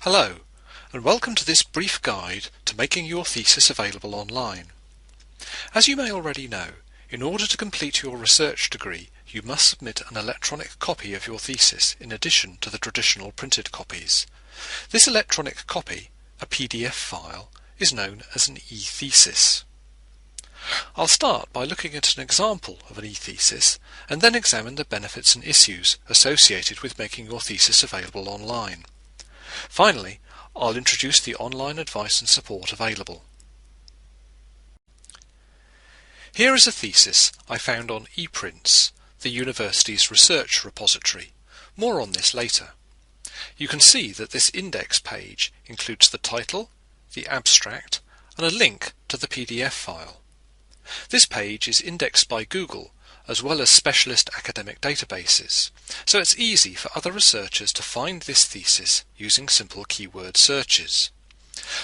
Hello, and welcome to this brief guide to making your thesis available online. As you may already know, in order to complete your research degree, you must submit an electronic copy of your thesis in addition to the traditional printed copies. This electronic copy, a PDF file, is known as an e-thesis. I'll start by looking at an example of an e-thesis and then examine the benefits and issues associated with making your thesis available online. Finally, I'll introduce the online advice and support available. Here is a thesis I found on ePrints, the university's research repository. More on this later. You can see that this index page includes the title, the abstract, and a link to the PDF file. This page is indexed by Google as well as specialist academic databases, so it's easy for other researchers to find this thesis using simple keyword searches.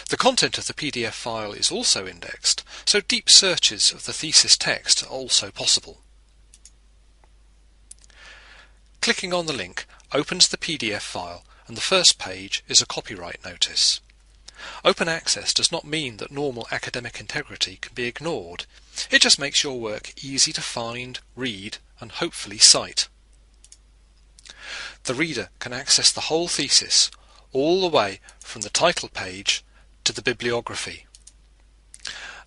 The content of the PDF file is also indexed, so deep searches of the thesis text are also possible. Clicking on the link opens the PDF file, and the first page is a copyright notice. Open access does not mean that normal academic integrity can be ignored. It just makes your work easy to find, read, and hopefully cite. The reader can access the whole thesis, all the way from the title page to the bibliography.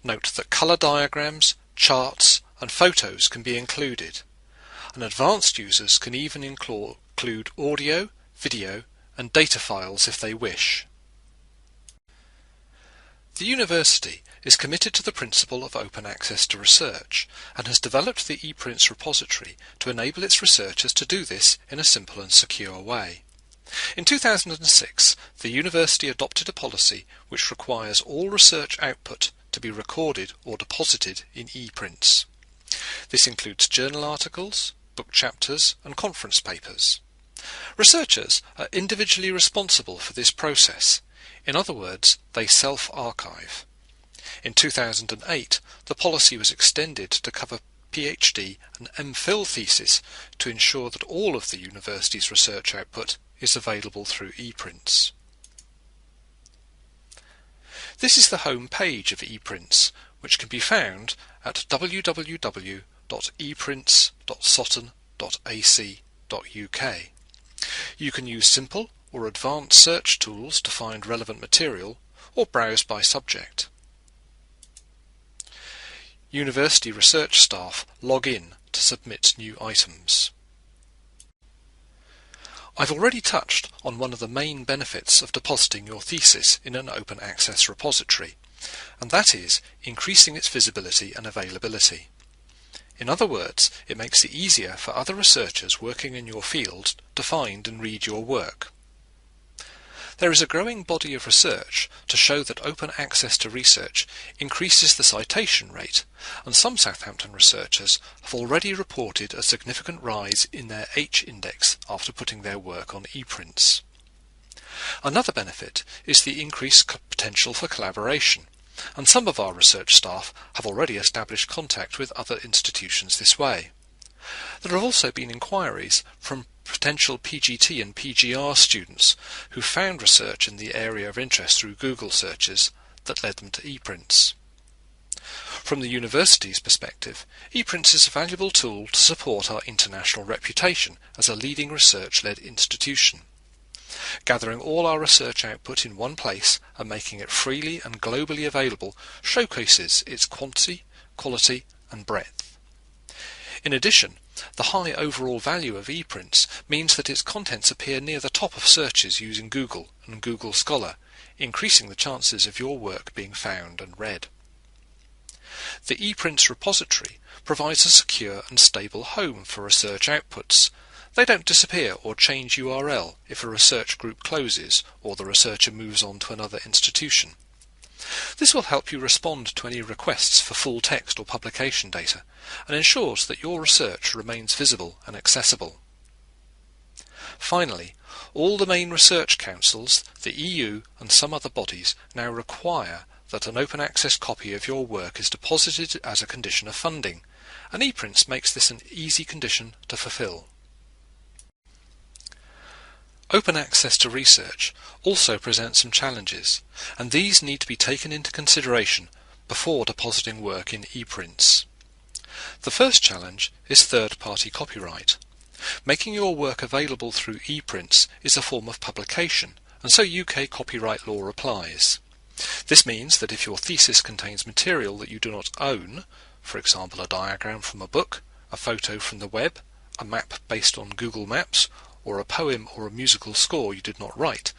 Note that colour diagrams, charts, and photos can be included, and advanced users can even include audio, video, and data files if they wish. The university is committed to the principle of open access to research and has developed the ePrints repository to enable its researchers to do this in a simple and secure way. In 2006, the university adopted a policy which requires all research output to be recorded or deposited in ePrints. This includes journal articles, book chapters, and conference papers. Researchers are individually responsible for this process. In other words, they self-archive. In 2008, the policy was extended to cover PhD and MPhil theses to ensure that all of the university's research output is available through ePrints. This is the home page of ePrints, which can be found at www.eprints.soton.ac.uk. You can use simple or advanced search tools to find relevant material, or browse by subject. University research staff log in to submit new items. I've already touched on one of the main benefits of depositing your thesis in an open access repository, and that is increasing its visibility and availability. In other words, it makes it easier for other researchers working in your field to find and read your work. There is a growing body of research to show that open access to research increases the citation rate, and some Southampton researchers have already reported a significant rise in their H-index after putting their work on ePrints. Another benefit is the increased potential for collaboration, and some of our research staff have already established contact with other institutions this way. There have also been inquiries from potential PGT and PGR students who found research in the area of interest through Google searches that led them to ePrints. From the university's perspective, ePrints is a valuable tool to support our international reputation as a leading research-led institution. Gathering all our research output in one place and making it freely and globally available showcases its quantity, quality, and breadth. In addition, the high overall value of ePrints means that its contents appear near the top of searches using Google and Google Scholar, increasing the chances of your work being found and read. The ePrints repository provides a secure and stable home for research outputs. They don't disappear or change URL if a research group closes or the researcher moves on to another institution. This will help you respond to any requests for full text or publication data and ensures that your research remains visible and accessible. Finally, all the main research councils, the EU and some other bodies now require that an open access copy of your work is deposited as a condition of funding, and ePrints makes this an easy condition to fulfil. Open access to research also presents some challenges, and these need to be taken into consideration before depositing work in ePrints. The first challenge is third-party copyright. Making your work available through ePrints is a form of publication, and so UK copyright law applies. This means that if your thesis contains material that you do not own, for example a diagram from a book, a photo from the web, a map based on Google Maps, or a poem or a musical score you did not write,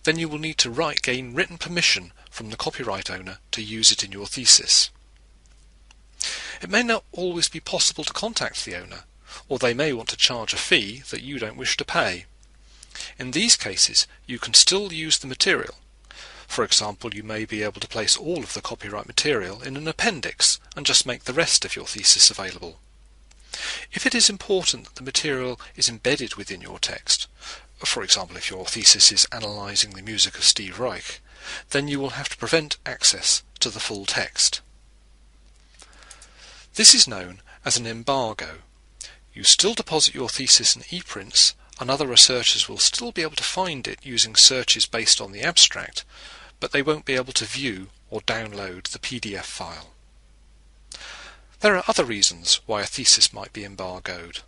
then you will need to gain written permission from the copyright owner to use it in your thesis. It may not always be possible to contact the owner, or they may want to charge a fee that you don't wish to pay. In these cases, you can still use the material. For example, you may be able to place all of the copyright material in an appendix and just make the rest of your thesis available. If it is important that the material is embedded within your text, for example if your thesis is analysing the music of Steve Reich, then you will have to prevent access to the full text. This is known as an embargo. You still deposit your thesis in ePrints, and other researchers will still be able to find it using searches based on the abstract, but they won't be able to view or download the PDF file. There are other reasons why a thesis might be embargoed.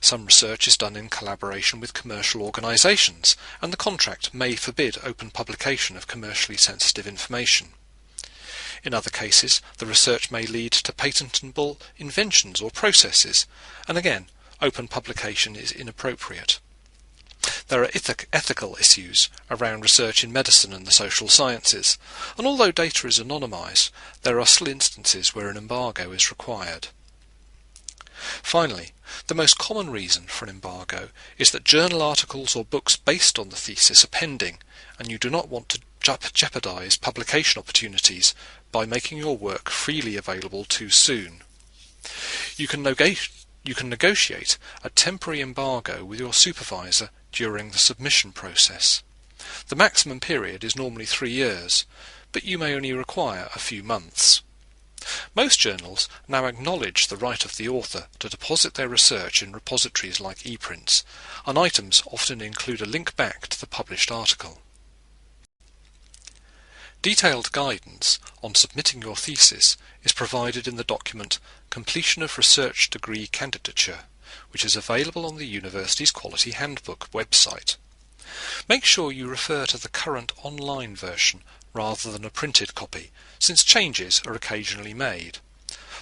Some research is done in collaboration with commercial organisations, and the contract may forbid open publication of commercially sensitive information. In other cases, the research may lead to patentable inventions or processes, and again, open publication is inappropriate. There are ethical issues around research in medicine and the social sciences, and although data is anonymised, there are still instances where an embargo is required. Finally, the most common reason for an embargo is that journal articles or books based on the thesis are pending, and you do not want to jeopardise publication opportunities by making your work freely available too soon. You can negotiate a temporary embargo with your supervisor during the submission process. The maximum period is normally 3 years, but you may only require a few months. Most journals now acknowledge the right of the author to deposit their research in repositories like ePrints, and items often include a link back to the published article. Detailed guidance on submitting your thesis is provided in the document Completion of Research Degree Candidature, which is available on the University's Quality Handbook website. Make sure you refer to the current online version rather than a printed copy, since changes are occasionally made.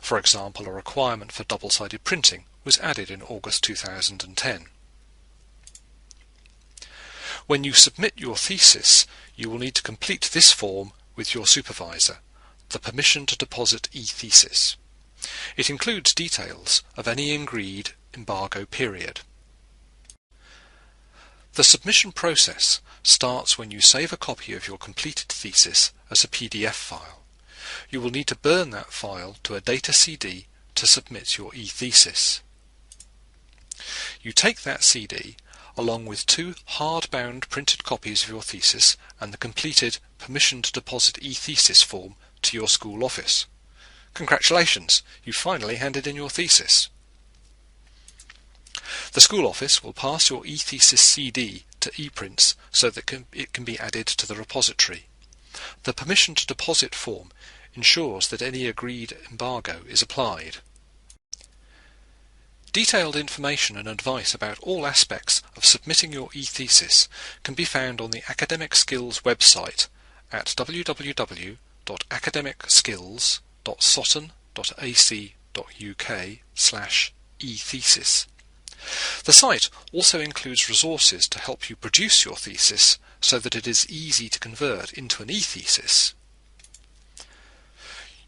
For example, a requirement for double-sided printing was added in August 2010. When you submit your thesis, you will need to complete this form with your supervisor, the Permission to Deposit e-thesis. It includes details of any agreed embargo period. The submission process starts when you save a copy of your completed thesis as a PDF file. You will need to burn that file to a data CD to submit your e-thesis. You take that CD along with 2 hardbound printed copies of your thesis and the completed Permission to Deposit e-thesis form to your school office. Congratulations, you finally handed in your thesis. The school office will pass your e-thesis CD to ePrints so that it can be added to the repository. The Permission to Deposit form ensures that any agreed embargo is applied. Detailed information and advice about all aspects of submitting your e-thesis can be found on the Academic Skills website at www.academicskills.sutton.ac.uk/e-thesis. The site also includes resources to help you produce your thesis so that it is easy to convert into an e-thesis.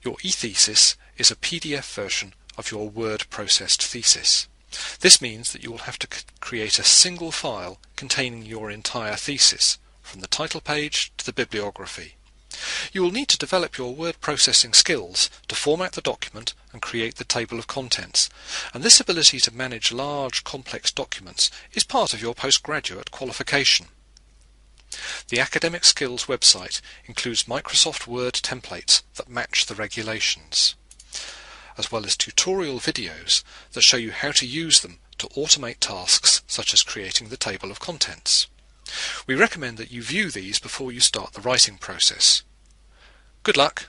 Your e-thesis is a PDF version of your word-processed thesis. This means that you will have to create a single file containing your entire thesis, from the title page to the bibliography. You will need to develop your word processing skills to format the document and create the table of contents, and this ability to manage large, complex documents is part of your postgraduate qualification. The Academic Skills website includes Microsoft Word templates that match the regulations, as well as tutorial videos that show you how to use them to automate tasks such as creating the table of contents. We recommend that you view these before you start the writing process. Good luck!